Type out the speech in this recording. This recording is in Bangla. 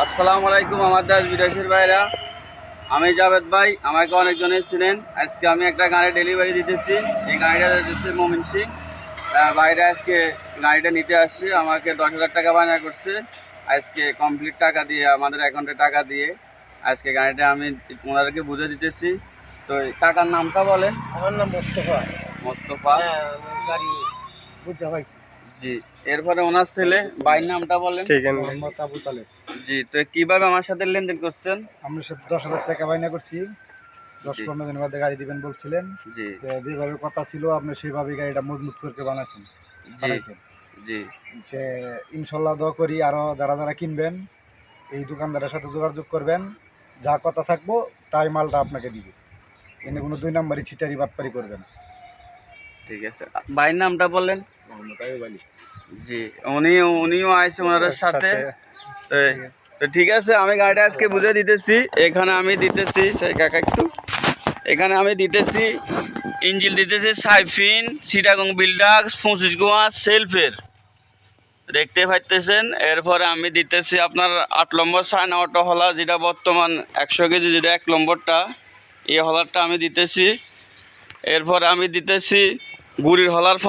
আসসালামু আলাইকুম আমার দেশ বিদেশের ভাইরা, আমি জাভেদ ভাই। আমাকে অনেকজনই ছিলেন। আজকে আমি একটা গাড়ি ডেলিভারি দিতেছি। এই গাড়িটা দিতেছি মমিন সিং। বাইরে আজকে গাড়িটা নিতে আসছি। আমাকে 10,000 টাকা বায়না করছে। আজকে কমপ্লিট টাকা দিয়ে, আমাদের অ্যাকাউন্টে টাকা দিয়ে আজকে গাড়িটা আমি ওনাদেরকে বুঝে দিতেছি। তো এই টাকার নামটা বলেন। আমার নাম মোস্তফা। মোস্তফা। হ্যাঁ, আমি গাড়ি বুঝতে পাইছি। জি। এরপরে ওনার ছেলে ভাইয়ের নামটা বলেন। মোহাম্মদ আবু তালেব। জি। তো কিভাবে আমার সাথে লেনদেন করছেন? আমরা সাথে 10,000 টাকা বায়না করছি। জি 10-15 দিনের মধ্যে গাড়ি দিবেন বলছিলেন। জি যেভাবে কথা ছিল আপনি সেভাবেই গাড়িটা মজবুত করে বানাইছেন। জি জি যে ইনশাল্লাহ দোয়া করি আরও যারা যারা কিনবেন এই দোকানদারের সাথে যোগাযোগ করবেন। যা কথা থাকবো তাই মালটা আপনাকে দিবে। এনে কোনো 2 নাম্বারই ছিটারি বাটপারি করবে না। ঠিক আছে। ভাইয়ের নামটা বললেন। মোহাম্মদ আয়ুব আলী। জি। উনিও আইছে ওনাদের সাথে। তো তো ঠিক আছে, আমি গাড়িটা আজকে বুঝে দিতেছি। এখানে আমি দিতেছি সেই কাকা একটু, এখানে আমি দিতেছি ইঞ্জিল দিতেছি সাইফিন সিটাগং বিল্ডাক্স 25 গোয়া সেলফের, দেখতে পাইতেছেন। এরপরে আমি দিতেছি আপনার 8 নম্বর সাইন অটো হলার, যেটা বর্তমান 100 কেজি, যেটা 1 নম্বরটা, এই হলারটা আমি দিতেছি। এরপরে আমি দিতেছি গুড়ির হলার